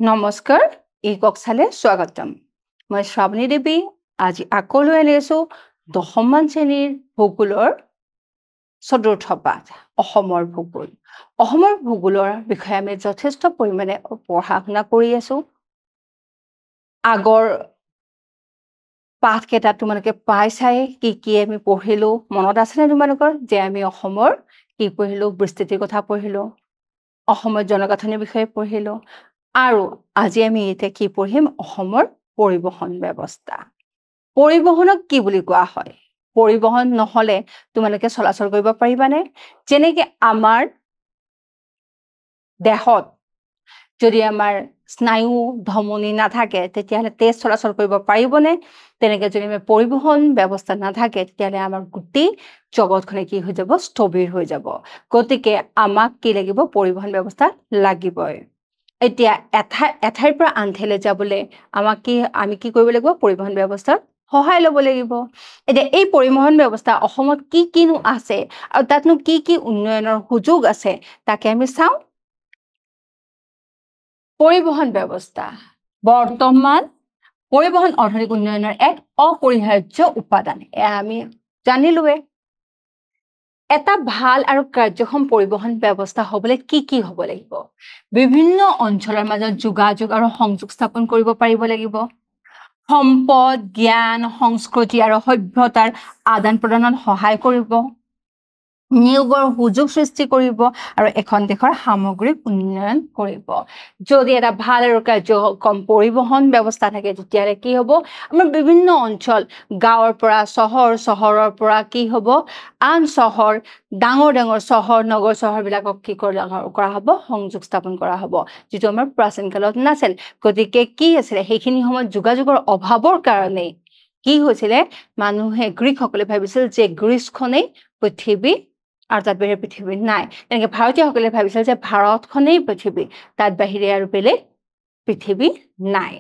নমস্কাৰ ই কক্সালে স্বাগতম মই শ্ৰাৱণী দেৱী আজি আকৌ লৈ আনিছো দশমমান শ্ৰেণীৰ ভূগোলৰ চতুৰ্থ পাঠ অসমৰ ভূগোলৰ বিষয়ে আমি যথেষ্ট পৰিমাণে পঢ়া শুনা কৰি আছো আগৰ পাঠ কেইটা তোমালোকে পাইছাই কি আমি পঢ়িলো মনত আছেনে তোমালোকৰ যে আমি অসমৰ কি পঢ়িলো বিস্তৃতিৰ কথা পঢ়িলো অসমৰ জনগাঁথনিৰ বিষয়ে পঢ়িলো আৰু আজি আমি এতিয়া কি পঢ়িম অসমৰ পৰিবহণ ব্যৱস্থা পৰিবহণক কি বুলি কোৱা হয় পৰিবহণ নহলে তোমালোকে চলাচল কৰিব পাৰিবানে যেনেকৈ আমাৰ দেহত যদি আমাৰ স্নায়ু ধমনী নাথাকে তেতিয়াহলে তেজ চলাচল কৰিব পাৰিবনে তেনেকৈ যদি আমাৰ পৰিবহণ ব্যৱস্থা নাথাকে তেতিয়াহলে আমাৰ গোটেই জগতখনে কি হৈ যাব স্থবিৰ হৈ যাব গতিকে আমাক কি লাগিব পৰিবহণ ব্যৱস্থা লাগিবই এতিয়া এঠাইৰ পৰা আন ঠাইলৈ যাবলৈ আমি কি কৰিব লাগিব পৰিবহণ ব্যৱস্থাৰ সহায় ল'ব লাগিব এতিয়া এই পৰিবহণ ব্যৱস্থা অসমত কিনো আছে আৰু তাতনো কি উন্নয়নৰ সুযোগ আছে তাকে আমি চাওঁ পৰিবহণ ব্যৱস্থা বৰ্তমান পৰিবহণ অৰ্থনৈতিক উন্নয়নৰ এক অপৰিহাৰ্য উপাদান আমি জানিলোৱে এটা ভাল আৰু কাৰ্যক্ষম পৰিবহণ ব্যৱস্থা হ'বলৈ কি হ'ব লাগিব বিভিন্ন অঞ্চলৰ মাজত যোগাযোগ আৰু সংযোগ স্থাপন কৰিব পাৰিব লাগিব সম্পদ জ্ঞান সংস্কৃতি আৰু সভ্যতাৰ আদান প্ৰদানত সহায় কৰিব নিয়োগৰ সুযোগ সৃষ্টি কৰিব আৰু এখন দেশৰ সামগ্ৰিক উন্নয়ন কৰিব যদি এটা ভাল আৰু কাৰ্যক্ষম পৰিবহণ ব্যৱস্থা থাকে তেতিয়াহলে কি হ'ব আমাৰ বিভিন্ন অঞ্চল গাঁৱৰ পৰা চহৰৰ পৰা কি হ'ব আন চহৰ ডাঙৰ চহৰ নগৰ চহৰবিলাকক কি কৰা হ'ব সংযোগ স্থাপন কৰা হ'ব যিটো আমাৰ প্ৰাচীন কালত নাছিল গতিকে কি আছিলে সেইখিনি সময়ত যোগাযোগৰ অভাৱৰ কাৰণে কি হৈছিলে মানুহে গ্ৰীকসকলে ভাবিছিল যে গ্ৰীচখনেই পৃথিৱী আৰু তাত বাহিৰে পৃথিৱী নাই তেনেকৈ ভাৰতীয়সকলে ভাবিছিল যে ভাৰতখনেই পৃথিৱী তাত বাহিৰে আৰু বেলেগ পৃথিৱী নাই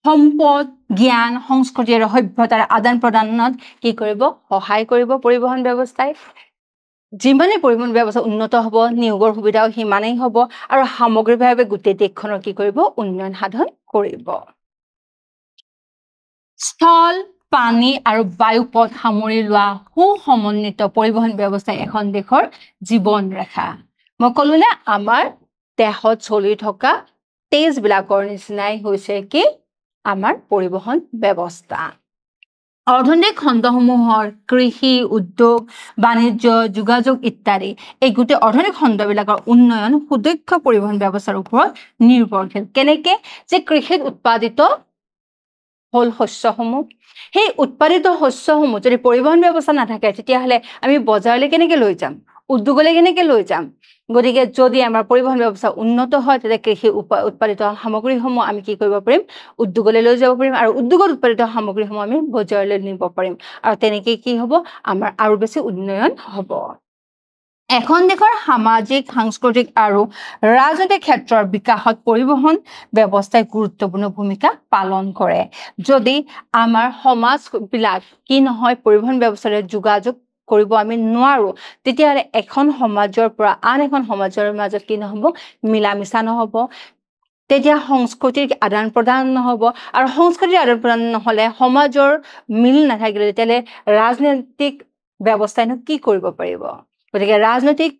সম্পদ জ্ঞান সংস্কৃতি আৰু সভ্যতাৰ আদান প্ৰদানত কি কৰিব সহায় কৰিব পৰিবহণ ব্যৱস্থাই যিমানেই পৰিবহণ ব্যৱস্থা উন্নত হ'ব নিয়োগৰ সুবিধাও সিমানেই হ'ব আৰু সামগ্ৰিকভাৱে গোটেই দেশখনৰ কি কৰিব উন্নয়ন সাধন কৰিব স্থল পানী আৰু বায়ু পথ সামৰি লোৱা সুসমন্বিত পৰিবহণ ব্যৱস্থাই এখন দেশৰ জীৱন ৰেখা মই ক'লো নে আমাৰ দেহত চলি থকা তেজবিলাকৰ নিচিনাই হৈছে কি আমাৰ পৰিবহণ ব্যৱস্থা অৰ্থনৈতিক খণ্ডসমূহৰ কৃষি উদ্যোগ বাণিজ্য যোগাযোগ ইত্যাদি এই গোটেই অৰ্থনৈতিক খণ্ডবিলাকৰ উন্নয়ন সুদক্ষ পৰিবহণ ব্যৱস্থাৰ ওপৰত নিৰ্ভৰশীল কেনেকে যে কৃষিত উৎপাদিত হল শস্যসমূহ সেই উৎপাদিত শস্যসমূহ যদি পৰিবহণ ব্যৱস্থা নাথাকে তেতিয়াহলে আমি বজাৰলৈ কেনেকৈ লৈ যাম উদ্যোগলৈ কেনেকৈ লৈ যাম গতিকে যদি আমাৰ পৰিবহণ ব্যৱস্থা উন্নত হয় তেতিয়া কৃষি উৎপাদিত সামগ্ৰীসমূহ আমি কি কৰিব পাৰিম উদ্যোগলৈ লৈ যাব পাৰিম আৰু উদ্যোগত উৎপাদিত সামগ্ৰীসমূহ আমি বজাৰলৈ নিব পাৰিম আৰু তেনেকৈ কি হ'ব আমাৰ আৰু বেছি উন্নয়ন হ'ব এখন দেশৰ সামাজিক সাংস্কৃতিক আৰু ৰাজনৈতিক ক্ষেত্ৰৰ বিকাশত পৰিবহণ ব্যৱস্থাই গুৰুত্বপূৰ্ণ ভূমিকা পালন কৰে যদি আমাৰ সমাজবিলাক কি নহয় পৰিবহণ ব্যৱস্থাৰে যোগাযোগ কৰিব আমি নোৱাৰো তেতিয়াহলে এখন সমাজৰ পৰা আন এখন সমাজৰ মাজত কি নহব মিলা মিছা নহব তেতিয়া সংস্কৃতিৰ আদান প্ৰদান নহব আৰু সংস্কৃতিৰ আদান প্ৰদান নহলে সমাজৰ মিল নাথাকিলে তেতিয়াহলে ৰাজনৈতিক ব্যৱস্থাইনো কি কৰিব পাৰিব গতিকে ৰাজনৈতিক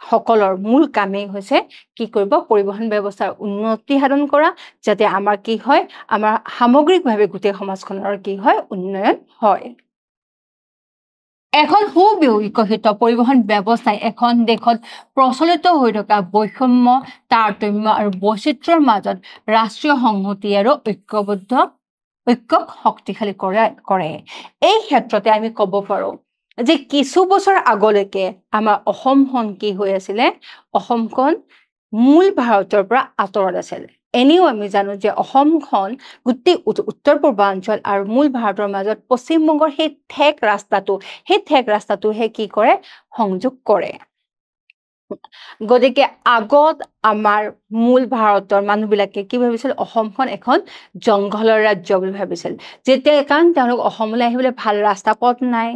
সকলৰ মূল কামেই হৈছে কি কৰিব পৰিবহণ ব্যৱস্থাৰ উন্নতি সাধন কৰা যাতে আমাৰ কি হয় আমাৰ সামগ্ৰিকভাৱে গোটেই সমাজখনৰ কি হয় উন্নয়ন হয় এখন সুবিকশিত পৰিবহণ ব্যৱস্থাই এখন দেশত প্ৰচলিত হৈ থকা বৈষম্য তাৰতম্য আৰু বৈচিত্ৰ্যৰ মাজত ৰাষ্ট্ৰীয় সংহতি আৰু ঐক্যক শক্তিশালী কৰে এই ক্ষেত্ৰতে আমি ক'ব পাৰো যে কিছু বছৰ আগলৈকে আমাৰ অসমখন কি হৈ আছিলে অসমখন মূল ভাৰতৰ পৰা আঁতৰত আছিল এনেও আমি জানো যে অসমখন গোটেই উত্তৰ পূৰ্বাঞ্চল আৰু মূল ভাৰতৰ মাজত পশ্চিমবংগৰ সেই ঠেক ৰাস্তাটোহে কি কৰে সংযোগ কৰে গতিকে আগত আমাৰ মূল ভাৰতৰ মানুহবিলাকে কি ভাবিছিল অসমখন এখন জংঘলৰ ৰাজ্য বুলি ভাবিছিল যেতিয়া কাৰণ তেওঁলোক অসমলৈ আহিবলৈ ভাল ৰাস্তা পথ নাই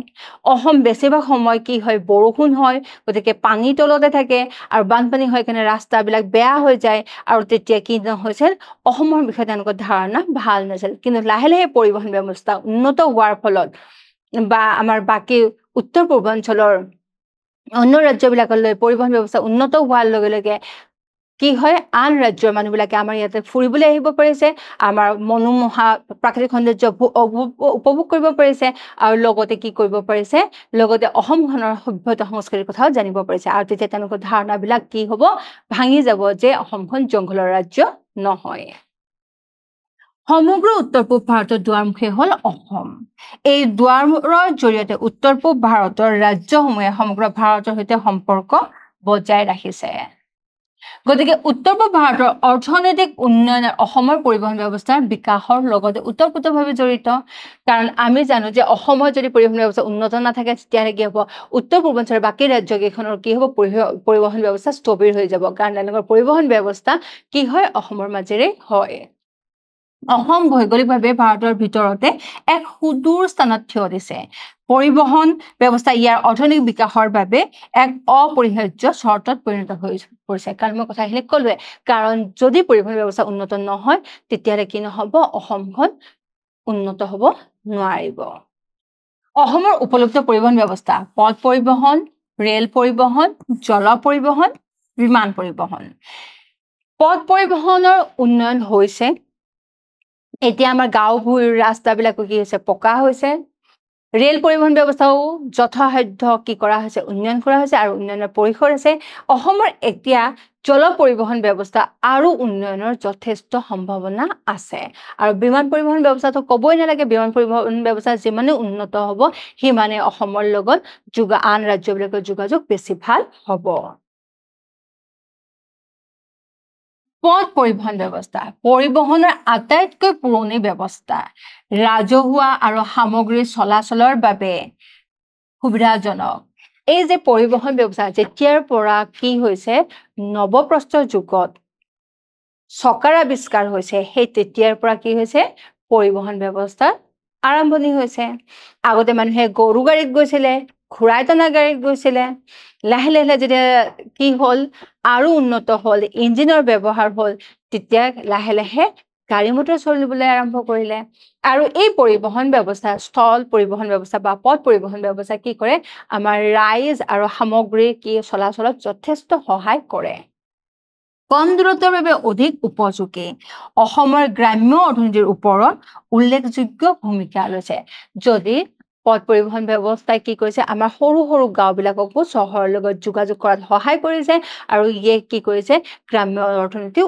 অসম বেছিভাগ সময় কি হয় বৰষুণ হয় গতিকে পানী তলতে থাকে আৰু বানপানী হৈ কিনে ৰাস্তাবিলাক বেয়া হৈ যায় আৰু তেতিয়া কি হৈছিল অসমৰ বিষয়ে তেওঁলোকৰ ধাৰণা ভাল নাছিল কিন্তু লাহে লাহে পৰিবহণ ব্যৱস্থা উন্নত হোৱাৰ ফলত বা আমাৰ বাকী উত্তৰ পূৰ্বাঞ্চলৰ অন্য ৰাজ্যবিলাকলৈ পৰিবহণ ব্যৱস্থা উন্নত হোৱাৰ লগে লগে কি হয় আন ৰাজ্যৰ মানুহবিলাকে আমাৰ ইয়াতে ফুৰিবলৈ আহিব পাৰিছে আমাৰ মনোমোহা প্ৰাকৃতিক সৌন্দৰ্য উপভোগ কৰিব পাৰিছে আৰু লগতে কি কৰিব পাৰিছে লগতে অসমখনৰ সভ্যতা সংস্কৃতিৰ কথাও জানিব পাৰিছে আৰু তেতিয়া তেওঁলোকৰ ধাৰণাবিলাক কি হ'ব ভাঙি যাব যে অসমখন জংঘলৰ ৰাজ্য নহয় সমগ্ৰ উত্তৰ পূব ভাৰতৰ দুৱাৰমুখে হ'ল অসম এই দুৱাৰৰ জৰিয়তে উত্তৰ পূব ভাৰতৰ ৰাজ্যসমূহে সমগ্ৰ ভাৰতৰ সৈতে সম্পৰ্ক বজাই ৰাখিছে গতিকে উত্তৰ পূব ভাৰতৰ অৰ্থনৈতিক উন্নয়নৰ অসমৰ পৰিবহণ ব্যৱস্থাৰ বিকাশৰ লগতে ওতঃপ্ৰোতভাৱে জড়িত কাৰণ আমি জানো যে অসমৰ যদি পৰিবহণ ব্যৱস্থা উন্নত নাথাকে তেতিয়াহ'লে কি হ'ব উত্তৰ পূৰ্বাঞ্চলৰ বাকী ৰাজ্যকেইখনৰ কি হ'ব পৰিবহণ ব্যৱস্থা স্থবিৰ হৈ যাব কাৰণ তেওঁলোকৰ পৰিবহণ ব্যৱস্থা কি হয় অসমৰ মাজেৰে হয় অসম ভৌগোলিকভাৱে ভাৰতৰ ভিতৰতে এক সুদূৰ স্থানত থিয় দিছে পৰিবহণ ব্যৱস্থা ইয়াৰ অৰ্থনৈতিক বিকাশৰ বাবে এক অপৰিহাৰ্য চৰ্তত পৰিণত হৈ পৰিছে কাৰণ মই কথা আহিলে ক'লোৱে কাৰণ যদি পৰিবহণ ব্যৱস্থা উন্নত নহয় তেতিয়াহ'লে কি নহ'ব অসমখন উন্নত হ'ব নোৱাৰিব অসমৰ উপলব্ধ পৰিবহণ ব্যৱস্থা পথ পৰিবহণ ৰেল পৰিবহণ জল পৰিবহণ বিমান পৰিবহণ পথ পৰিবহণৰ উন্নয়ন হৈছে এতিয়া আমাৰ গাঁও ভূঁইৰ ৰাস্তাবিলাকো কি হৈছে পকা হৈছে ৰেল পৰিবহণ ব্যৱস্থাও যথাসাধ্য কি কৰা হৈছে উন্নয়ন কৰা হৈছে আৰু উন্নয়নৰ পৰিসৰ আছে অসমৰ এতিয়া জল পৰিবহণ ব্যৱস্থা আৰু উন্নয়নৰ যথেষ্ট সম্ভাৱনা আছে আৰু বিমান পৰিবহণ ব্যৱস্থাটো ক'বই নালাগে বিমান পৰিবহণ ব্যৱস্থা যিমানে উন্নত হ'ব সিমানে অসমৰ লগত আন ৰাজ্যবিলাকৰ যোগাযোগ বেছি ভাল হ'ব পথ পৰিবহণ ব্যৱস্থা পৰিবহণৰ আটাইতকৈ পুৰণি ব্যৱস্থা ৰাজহুৱা আৰু সামগ্ৰী চলাচলৰ বাবে সুবিধাজনক এই যে পৰিবহণ ব্যৱস্থা যেতিয়াৰ পৰা কি হৈছে নৱপ্ৰস্তৰ যুগত চকাৰ আৱিষ্কাৰ হৈছে সেই তেতিয়াৰ পৰা কি হৈছে পৰিবহণ ব্যৱস্থা আৰম্ভণি হৈছে আগতে মানুহে গৰু গাড়ীত গৈছিলে ঘোঁৰাই টনা গাড়ীত গৈছিলে লাহে লাহে যেতিয়া কি হ'ল আৰু উন্নত হ'ল ইঞ্জিনৰ ব্যৱহাৰ হ'ল তেতিয়া লাহে লাহে গাড়ী মটৰ চলিবলৈ আৰম্ভ কৰিলে আৰু এই পৰিবহণ ব্যৱস্থা স্থল পৰিবহণ ব্যৱস্থা বা পথ পৰিবহণ ব্যৱস্থা কি কৰে আমাৰ ৰাইজ আৰু সামগ্ৰী কি চলাচলত যথেষ্ট সহায় কৰে কম দূৰত্বৰ বাবে অধিক উপযোগী অসমৰ গ্ৰাম্য অৰ্থনীতিৰ ওপৰত উল্লেখযোগ্য ভূমিকা লৈছে যদি পথ পৰিবহণ ব্যৱস্থাই কি কৰিছে আমাৰ সৰু সৰু গাঁওবিলাককো চহৰৰ লগত যোগাযোগ কৰাত সহায় কৰিছে আৰু ইয়ে কি কৰিছে গ্ৰাম্য অৰ্থনীতি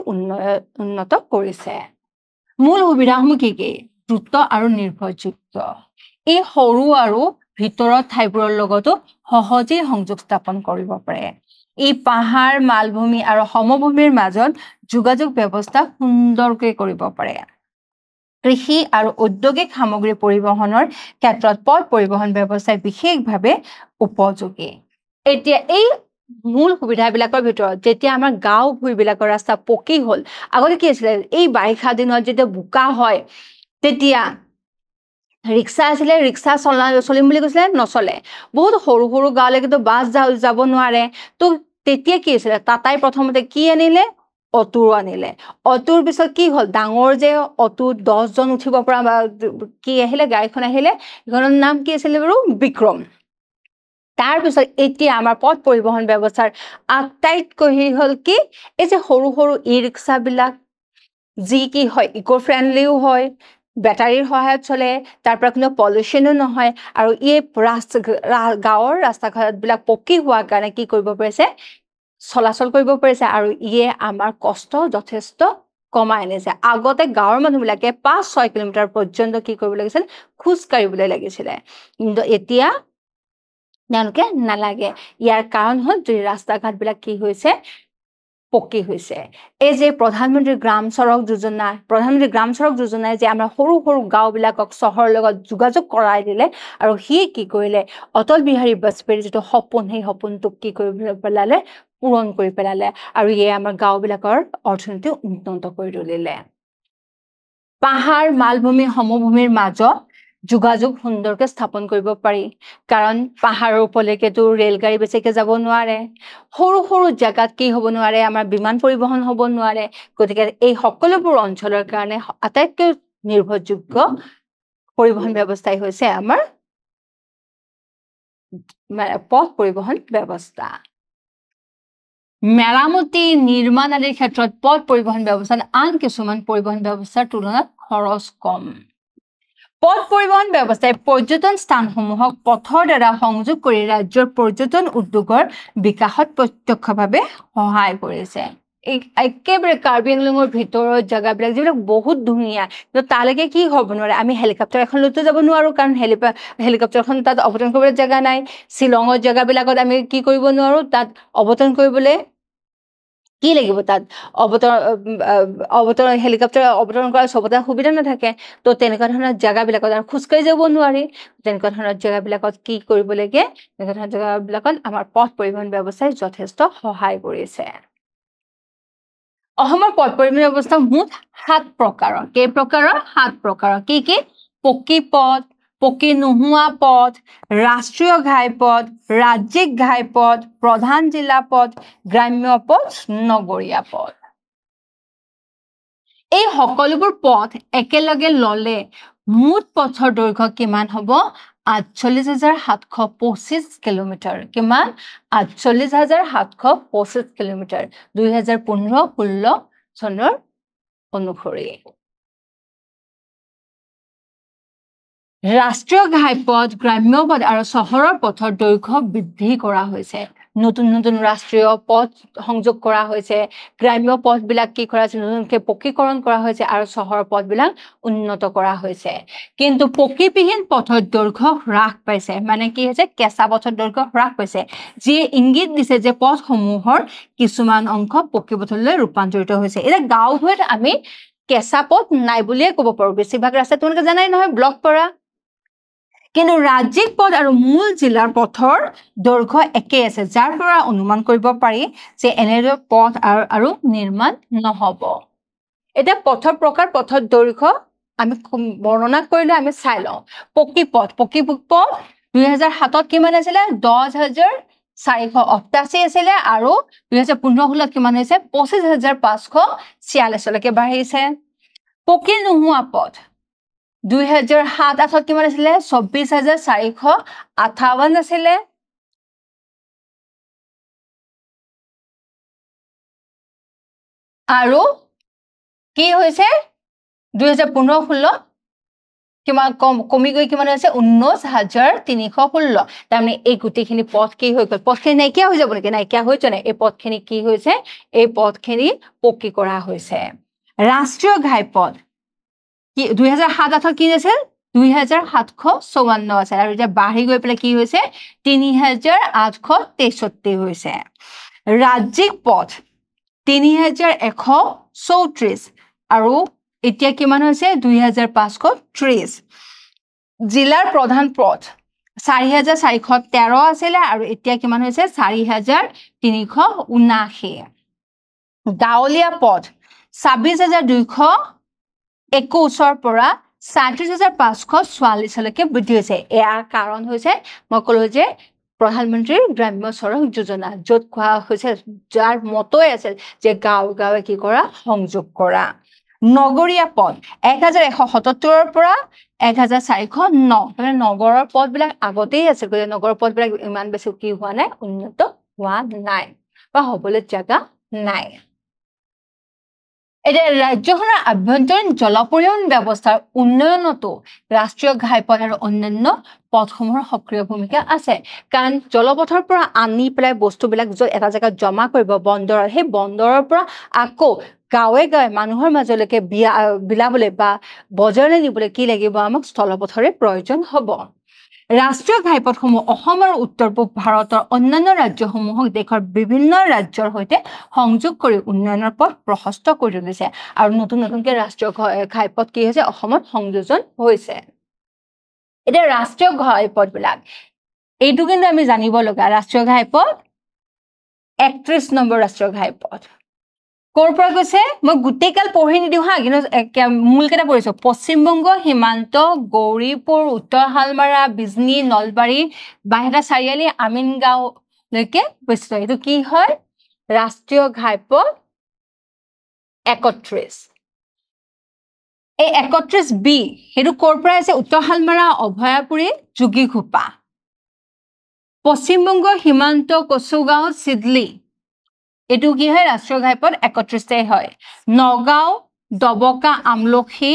উন্নত কৰিছে মূল সুবিধাসমূহ কি দ্ৰুত আৰু নিৰ্ভৰযোগ্য এই সৰু আৰু ভিতৰৰ ঠাইবোৰৰ লগতো সহজেই সংযোগ স্থাপন কৰিব পাৰে এই পাহাৰ মালভূমি আৰু সমভূমিৰ মাজত যোগাযোগ ব্যৱস্থা সুন্দৰকৈ কৰিব পাৰে কৃষি আৰু ঔদ্যোগিক সামগ্ৰী পৰিবহণৰ ক্ষেত্ৰত পথ পৰিবহণ ব্যৱস্থাই বিশেষভাৱে উপযোগী এতিয়া এই মূল সুবিধাবিলাকৰ ভিতৰত যেতিয়া আমাৰ গাঁও ভূঁইবিলাকৰ ৰাস্তা পকী হ'ল আগতে কি আছিলে এই বাৰিষা দিনত যেতিয়া বোকা হয় তেতিয়া ৰিক্সা আছিলে ৰিক্সা চলিম বুলি কৈছিলে নচলে বহুত সৰু সৰু গাঁৱলৈকেতো বাছ যাব নোৱাৰে তো তেতিয়া কি হৈছিলে টাটাই প্ৰথমতে কি আনিলে অটোৰ আনিলে অটোৰ পিছত কি হ'ল ডাঙৰ যে অটোত 10 জন উঠিব পৰা কি আহিলে গাড়ীখন আহিলে সেইখনৰ নাম কি আছিলে বাৰু বিক্ৰম তাৰ পিছত এতিয়া আমাৰ পথ পৰিবহণ ব্যৱস্থাৰ আটাইতকৈ হ'ল কি এই যে সৰু সৰু ই ৰিক্সাবিলাক যি কি হয় ইকো ফ্ৰেণ্ডলিও হয় বেটাৰীৰ সহায়ত চলে তাৰ পৰা কোনো পলিউশ্যনো নহয় আৰু এই গাঁৱৰ ৰাস্তা ঘাটবিলাক পকী হোৱাৰ কাৰণে কি কৰিব পাৰিছে চলাচল কৰিব পাৰিছে আৰু ইয়ে আমাৰ কষ্ট যথেষ্ট কমাই আনিছে আগতে গাঁৱৰ মানুহবিলাকে 5-6 কিলোমিটাৰ পৰ্যন্ত কি কৰিব লাগিছিল খোজ কাঢ়িবলৈ লাগিছিলে কিন্তু এতিয়া তেওঁলোকে নালাগে ইয়াৰ কাৰণ হ'ল যে ৰাস্তা ঘাটবিলাক কি হৈছে পকী হৈছে এই যে প্ৰধানমন্ত্ৰী গ্ৰাম সড়ক যোজনাই যে আমাৰ সৰু সৰু গাঁওবিলাকক চহৰৰ লগত যোগাযোগ কৰাই দিলে আৰু সি কি কৰিলে অটল বিহাৰী বাজপেয়ীৰ যিটো সপোন সেই সপোনটোক কি কৰিবলৈ পেলালে পূৰণ কৰি পেলালে আৰু ইয়ে আমাৰ গাঁওবিলাকৰ অৰ্থনীতি উন্নত কৰি তুলিলে পাহাৰ মালভূমি সমভূমিৰ মাজত যোগাযোগ সুন্দৰকৈ স্থাপন কৰিব পাৰি কাৰণ পাহাৰৰ ওপৰলৈকেতো ৰেলগাড়ী বেছিকৈ যাব নোৱাৰে সৰু সৰু জায়গাত কি হ'ব নোৱাৰে আমাৰ বিমান পৰিবহন হ'ব নোৱাৰে গতিকে এই সকলোবোৰ অঞ্চলৰ কাৰণে আটাইতকৈ নিৰ্ভৰযোগ্য পৰিবহন ব্যৱস্থাই হৈছে আমাৰ পথ পৰিবহন ব্যৱস্থা মেৰামতি নিৰ্মাণ আদিৰ ক্ষেত্ৰত পথ পৰিবহন ব্যৱস্থাত আন কিছুমান পৰিবহন ব্যৱস্থাৰ তুলনাত খৰচ কম পথ পৰিবহন ব্যৱস্থাই পৰ্যটন স্থানসমূহক পথৰ দ্বাৰা সংযোগ কৰি ৰাজ্যৰ পৰ্যটন উদ্যোগৰ বিকাশত প্ৰত্যক্ষভাৱে সহায় কৰিছে একেবাৰে কাৰ্বি আংলঙৰ ভিতৰৰ জায়গাবিলাক যিবিলাক বহুত ধুনীয়া কিন্তু তালৈকে কি হ'ব নোৱাৰে আমি হেলিকপ্টাৰ এখন লৈতো যাব নোৱাৰো কাৰণ হেলিকপ্টাৰখন তাত অৱতৰণ কৰিবলৈ জায়গা নাই শ্বিলঙৰ জায়গাবিলাকত আমি কি কৰিব নোৱাৰো তাত অৱতৰণ কৰিবলৈ কি লাগিব তাত অৱতৰণ হেলিকপ্টাৰ অৱতৰণ কৰাৰ সবতে সুবিধা নাথাকে তো তেনেকুৱা ধৰণৰ জায়গাবিলাকত আৰু খোজকাঢ়ি যাব নোৱাৰি তেনেকুৱা ধৰণৰ জায়গাবিলাকত কি কৰিব লাগে তেনেকুৱা ধৰণৰ জায়গাবিলাকত আমাৰ পথ পৰিবহন ব্যৱস্থাই যথেষ্ট সহায় কৰিছে অসমৰ পথ পৰিবহন ব্যৱস্থা মুঠ 7 প্ৰকাৰৰ কেই প্ৰকাৰৰ 7 প্ৰকাৰৰ কি পকী পথ পকী নোহোৱা পথ ৰাষ্ট্ৰীয় ঘাইপথ ৰাজ্যিক ঘাইপথ প্ৰধান জিলা পথ গ্ৰাম্য পথ নগৰীয়া পথ এই সকলোবোৰ পথ একেলগে ললে মুঠ পথৰ দৈৰ্ঘ্য কিমান হ'ব ৪৮৭২৫ কিলোমিটাৰ কিমান ৪৮৭২৫ কিলোমিটাৰ ২০১৫-১৬ চনৰ অনুসৰি ৰাষ্ট্ৰীয় ঘাইপথ গ্ৰাম্য পথ আৰু চহৰৰ পথৰ দৈৰ্ঘ্য বৃদ্ধি কৰা হৈছে নতুন নতুন ৰাষ্ট্ৰীয় পথ সংযোগ কৰা হৈছে গ্ৰাম্য পথবিলাক কি কৰা হৈছে নতুনকৈ পকীকৰণ কৰা হৈছে আৰু চহৰৰ পথবিলাক উন্নত কৰা হৈছে কিন্তু পকীবিহীন পথৰ দৈৰ্ঘ্য হ্ৰাস পাইছে মানে কি হৈছে কেঁচা পথৰ দৈৰ্ঘ্য হ্ৰাস পাইছে যিয়ে ইংগিত দিছে যে পথসমূহৰ কিছুমান অংশ পকী পথলৈ ৰূপান্তৰিত হৈছে এতিয়া গাঁওবোৰত আমি কেঁচা পথ নাই বুলিয়ে ক'ব পাৰো বেছিভাগ ৰাস্তা তোমালোকে জানাই নহয় ব্লক পৰা কিন্তু ৰাজ্যিক পথ আৰু মূল জিলাৰ পথৰ দৈৰ্ঘ্য একে আছে যাৰ পৰা অনুমান কৰিব পাৰি যে এনেদৰে পথ আৰু নিৰ্মাণ নহব এটা পথৰ প্ৰকাৰ পথৰ দৈৰ্ঘ্য আমি বৰ্ণনা কৰিলে আমি চাই লওঁ পকী পথ 2007ত কিমান আছিল ১০,৪৮৮ আছিল আৰু ২০১৫-১৬ত কিমান হৈছে ২৫,৫৪৬ লৈকে বাঢ়িছে পকী নোহোৱা পথ ২০০৭-৮ত কিমান আছিলে ২৪,৪৫৮ আছিলে আৰু কি হৈছে ২০১৫-১৬ কিমান কমি গৈ কিমান হৈছে ১৯,৩১৬ তাৰমানে এই গোটেইখিনি পথ কি হৈ গ'ল পথখিনি নাইকিয়া হৈ যাব নেকি নাইকিয়া হৈ যোৱা নাই এই পথখিনি কি হৈছে এই পথখিনি পকী কৰা হৈছে ৰাষ্ট্ৰীয় ঘাইপথ কি ২০০৭-৮ত কি আছিল ২,৭৫৪ আছে আৰু এতিয়া বাঢ়ি গৈ পেলাই কি হৈছে ৩,৮৬৩ হৈছে ৰাজ্যিক পথ ৩,১৩৪ আৰু এতিয়া কিমান হৈছে ২,৫৩০ জিলাৰ প্ৰধান পথ ৪,৪১৩ আছিল আৰু এতিয়া কিমান হৈছে ৪,৩৭৯ গাঁৱলীয়া পথ ২৬,২২১ পৰা ৩৭,৫৪৪ লৈকে বৃদ্ধি হৈছে ইয়াৰ কাৰণ হৈছে মই ক'লো যে প্ৰধানমন্ত্ৰী গ্ৰাম্য সড়ক যোজনা য'ত কোৱা হৈছে যাৰ মতই আছিল যে গাঁৱে গাঁৱে কি কৰা সংযোগ কৰা নগৰীয়া পথ ১,১৭৭ৰ পৰা ১,৪০৯ মানে নগৰৰ পথবিলাক আগতেই আছে গতিকে নগৰৰ পথবিলাক ইমান বেছি কি হোৱা নাই উন্নত হোৱা নাই বা হ'বলৈ জাগা নাই এতিয়া ৰাজ্যখনৰ আভ্যন্তৰীণ জলপৰিবহন ব্যৱস্থাৰ উন্নয়নতো ৰাষ্ট্ৰীয় ঘাইপথ আৰু অন্যান্য পথসমূহৰ সক্ৰিয় ভূমিকা আছে কাৰণ জলপথৰ পৰা আনি পেলাই বস্তুবিলাক য'ত এটা জেগাত জমা কৰিব বন্দৰত সেই বন্দৰৰ পৰা আকৌ গাঁৱে গাঁৱে মানুহৰ মাজলৈকে বিলাবলৈ বা বজাৰলৈ নিবলৈ কি লাগিব আমাক স্থলপথৰে প্ৰয়োজন হ'ব ৰাষ্ট্ৰীয় ঘাইপথসমূহ অসম আৰু উত্তৰ পূব ভাৰতৰ অন্যান্য ৰাজ্যসমূহক দেশৰ বিভিন্ন ৰাজ্যৰ সৈতে সংযোগ কৰি উন্নয়নৰ পথ প্ৰশস্ত কৰি তুলিছে আৰু নতুন নতুনকৈ ৰাষ্ট্ৰীয় ঘাইপথ কি হৈছে অসমত সংযোজন হৈছে এতিয়া ৰাষ্ট্ৰীয় ঘাইপথবিলাক এইটো কিন্তু আমি জানিব লগা ৰাষ্ট্ৰীয় ঘাইপথ 31 নম্বৰ ৰাষ্ট্ৰীয় ঘাইপথ ক'ৰ পৰা গৈছে মই গোটেইকাল পঢ়ি নিদিওঁ হা কিন্তু মূলকেইটা পঢ়িছোঁ পশ্চিমবংগ সীমান্ত গৌৰীপুৰ উত্তৰ হালমাৰা বিজনী নলবাৰী বাহেঁটা চাৰিআলি আমিনগাঁওলৈকে বিস্তৃত এইটো কি হয় ৰাষ্ট্ৰীয় ঘাইপথ 31 এই 31 বি সেইটো ক'ৰ পৰা আছে উত্তৰ হালমাৰা অভয়াপুৰী যোগীঘোপা পশ্চিমবংগ সীমান্ত কচুগাঁও চিডলি এইটো কি হয় ৰাষ্ট্ৰীয় ঘাইপথ 31 হয় নগাঁও দবকা আমলখি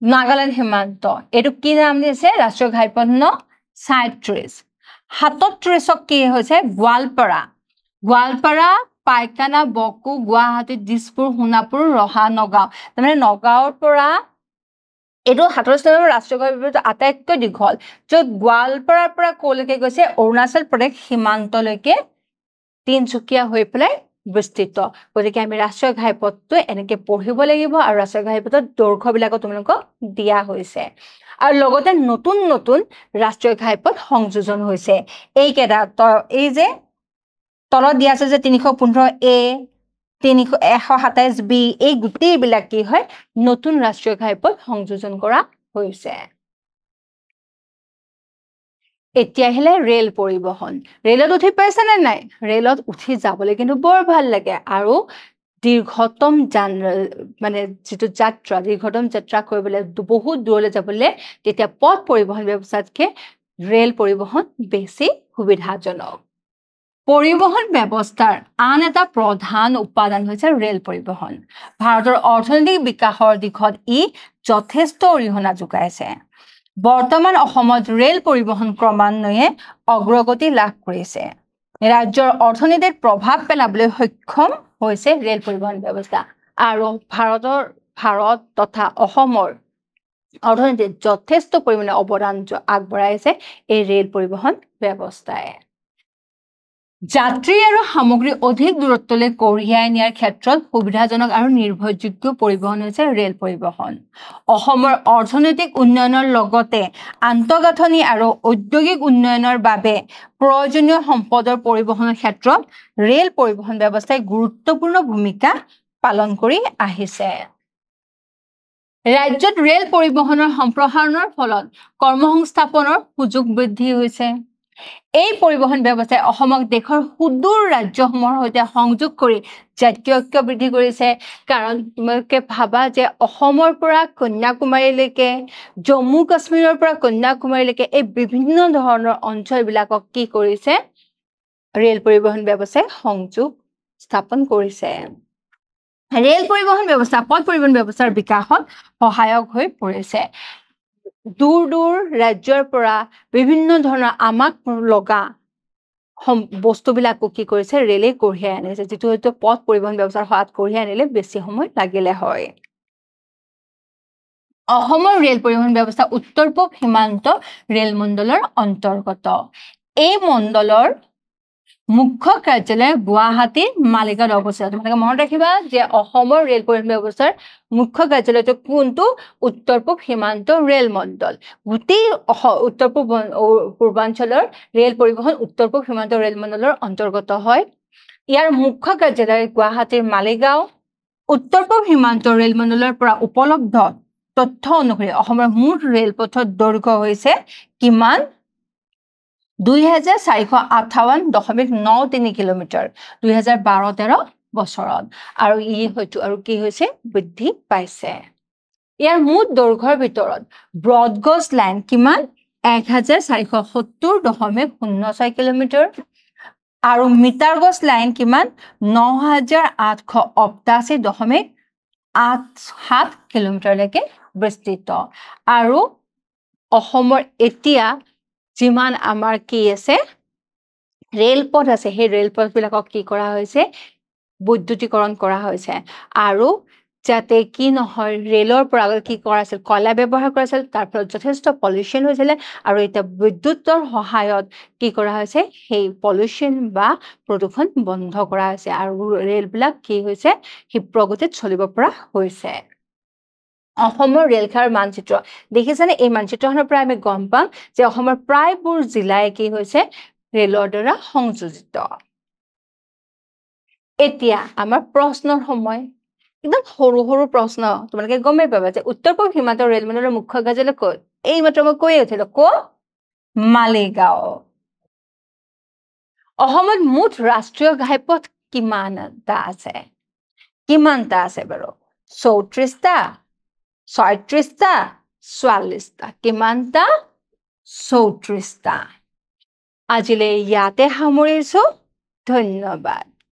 নাগালেণ্ড সীমান্ত এইটো কি নাম দিছে ৰাষ্ট্ৰীয় ঘাইপথ 37 37 কি হৈছে গোৱালপাৰা পাইকানা বকু গুৱাহাটী দিছপুৰ সোণাপুৰ ৰহা নগাঁও তাৰমানে নগাঁৱৰ পৰা এইটো 37 নম্বৰ ৰাষ্ট্ৰীয় ঘাইপথ আটাইতকৈ দীঘল য'ত গোৱালপাৰাৰ পৰা ক'লৈকে গৈছে অৰুণাচল প্ৰদেশ সীমান্তলৈকে তিনচুকীয়া হৈ পেলাই বিস্তৃত গতিকে আমি ৰাষ্ট্ৰীয় ঘাইপথটো এনেকে পঢ়িব লাগিব আৰু ৰাষ্ট্ৰীয় ঘাইপথৰ দৈৰ্ঘ্যবিলাকো তোমালোকক দিয়া হৈছে আৰু লগতে নতুন নতুন ৰাষ্ট্ৰীয় ঘাইপথ সংযোজন হৈছে এইকেইটা এই যে তলত দিয়া আছে যে 315 এ 127 বি এই গোটেইবিলাক কি হয় নতুন ৰাষ্ট্ৰীয় ঘাইপথ সংযোজন কৰা হৈছে এতিয়া আহিলে ৰেল পৰিবহন ৰেলত উঠি পাইছে নে নাই ৰেলত উঠি যাবলৈ কিন্তু বৰ ভাল লাগে আৰু দীৰ্ঘতম মানে যেটো দীৰ্ঘতম যাত্ৰা কৰিবলৈ বহুত দূৰলৈ যাবলৈ তেতিয়া পথ পৰিবহন ব্যৱস্থাতকৈ ৰেল পৰিবহন বেছি সুবিধাজনক পৰিবহন ব্যৱস্থাৰ আন এটা প্ৰধান উপাদান হৈছে ৰেল পৰিবহন ভাৰতৰ অৰ্থনৈতিক বিকাশৰ দিশত ই যথেষ্ট অৰিহণা যোগাইছে বৰ্তমান অসমত ৰেল পৰিবহন ক্ৰমান্বয়ে অগ্ৰগতি লাভ কৰিছে ৰাজ্যৰ অৰ্থনীতিত প্ৰভাৱ পেলাবলৈ সক্ষম হৈছে ৰেল পৰিবহন ব্যৱস্থা আৰু ভাৰত তথা অসমৰ অৰ্থনীতিত যথেষ্ট পৰিমাণে অৱদান আগবঢ়াইছে এই ৰেল পৰিবহন ব্যৱস্থাই যাত্ৰী আৰু সামগ্ৰী অধিক দূৰত্বলৈ কঢ়িয়াই নিয়াৰ ক্ষেত্ৰত সুবিধাজনক আৰু নিৰ্ভৰযোগ্য পৰিবহন হৈছে ৰেল পৰিবহন অসমৰ অৰ্থনৈতিক উন্নয়নৰ লগতে আন্তঃগাঁথনি আৰু ঔদ্যোগিক উন্নয়নৰ বাবে প্ৰয়োজনীয় সম্পদৰ পৰিবহনৰ ক্ষেত্ৰত ৰেল পৰিবহন ব্যৱস্থাই গুৰুত্বপূৰ্ণ ভূমিকা পালন কৰি আহিছে ৰাজ্যত ৰেল পৰিবহনৰ সম্প্ৰসাৰণৰ ফলত কৰ্মসংস্থাপনৰ সুযোগ বৃদ্ধি হৈছে এই পৰিবহন ব্যৱস্থাই অসমক দেশৰ সুদূৰ ৰাজ্যসমূহৰ সৈতে সংযোগ কৰি জাতীয় ঐক্য বৃদ্ধি কৰিছে কাৰণ তোমালোকে ভাবা যে অসমৰ পৰা কন্যাকুমাৰীলৈকে জম্মু কাশ্মীৰৰ পৰা কন্যাকুমাৰীলৈকে এই বিভিন্ন ধৰণৰ অঞ্চলবিলাকক কি কৰিছে ৰেল পৰিবহন ব্যৱস্থাই সংযোগ স্থাপন কৰিছে ৰেল পৰিবহন ব্যৱস্থা পথ পৰিবহন ব্যৱস্থাৰ বিকাশত সহায়ক হৈ পৰিছে দূৰ ৰাজ্যৰ পৰা বিভিন্ন ধৰণৰ আমাক লগা বস্তুবিলাকো কি কৰিছে ৰেলে কঢ়িয়াই আনিছে যেটো হয়তো পথ পৰিবহন ব্যৱস্থাৰ সহায়ত কঢ়িয়াই আনিলে বেছি সময় লাগিলে হয় অসমৰ ৰেল পৰিবহন ব্যৱস্থা উত্তৰ পূব সীমান্ত ৰেল মণ্ডলৰ অন্তৰ্গত এই মণ্ডলৰ মুখ্য কাৰ্যালয় গুৱাহাটীৰ মালিগাঁৱত অৱস্থিত তোমালোকে মনত ৰাখিবা যে অসমৰ ৰেল পৰিবহন ব্যৱস্থাৰ মুখ্য কাৰ্যালয়টো কোনটো উত্তৰ পূব সীমান্ত ৰেল মণ্ডল গোটেই উত্তৰ পূৰ্বাঞ্চলৰ ৰেল পৰিবহন উত্তৰ পূব সীমান্ত ৰেল মণ্ডলৰ অন্তৰ্গত হয় ইয়াৰ মুখ্য কাৰ্যালয় গুৱাহাটীৰ মালিগাঁও উত্তৰ পূব সীমান্ত ৰেল মণ্ডলৰ পৰা উপলব্ধ তথ্য অনুসৰি অসমৰ মুঠ ৰেলপথৰ দৈৰ্ঘ্য হৈছে কিমান 2458.93 কিলোমিটাৰ 2012-13 বছৰত আৰু কি হৈছে বৃদ্ধি পাইছে ইয়াৰ মুঠ দৈৰ্ঘ্যৰ ভিতৰত ব্ৰডগজ লাইন কিমান 1470.06 কিলোমিটাৰ আৰু মিটাৰগজ লাইন কিমান 9888.87 কিলোমিটাৰলৈকে বিস্তৃত আৰু অসমৰ এতিয়া যিমান আমাৰ কি আছে ৰেলপথ আছে সেই ৰেলপথবিলাকক কি কৰা হৈছে বৈদ্যুতিকৰণ কৰা হৈছে আৰু যাতে কি নহয় ৰেলৰ পৰা কি কৰা আছিল কয়লা ব্যৱহাৰ কৰা আছিল তাৰ ফলত যথেষ্ট পলিউশ্যন হৈছিল আৰু এটা বিদ্যুতৰ সহায়ত কি কৰা হৈছে সেই পলিউশ্যন বা প্ৰদূষণ বন্ধ কৰা হৈছে আৰু ৰেলবিলাক কি হৈছে ক্ষিপ্ৰগতিত চলিব পৰা হৈছে অসমৰ ৰেলখাৰ মানচিত্ৰ দেখিছেনে এই মানচিত্ৰখনৰ পৰা আমি গম পাম যে অসমৰ প্ৰায়বোৰ জিলাই কি হৈছে ৰেলৰ দ্বাৰা সংযোজিত এতিয়া আমাৰ প্ৰশ্নৰ সময় একদম সৰু সৰু প্ৰশ্ন তোমালোকে গমেই পাবা যে উত্তৰ পূব সীমান্তৰ ৰেলমণ্ডলৰ মুখ্য কাৰ্যালয় ক'ত এইমাত্ৰ মই কৈয়ে উঠিলো ক'ত মালিগাঁও অসমত মুঠ ৰাষ্ট্ৰীয় ঘাইপথ কিমানটা আছে বাৰু 34টা 36টা 44টা কিমানটা 34টা আজিলৈ ইয়াতে সামৰিছো ধন্যবাদ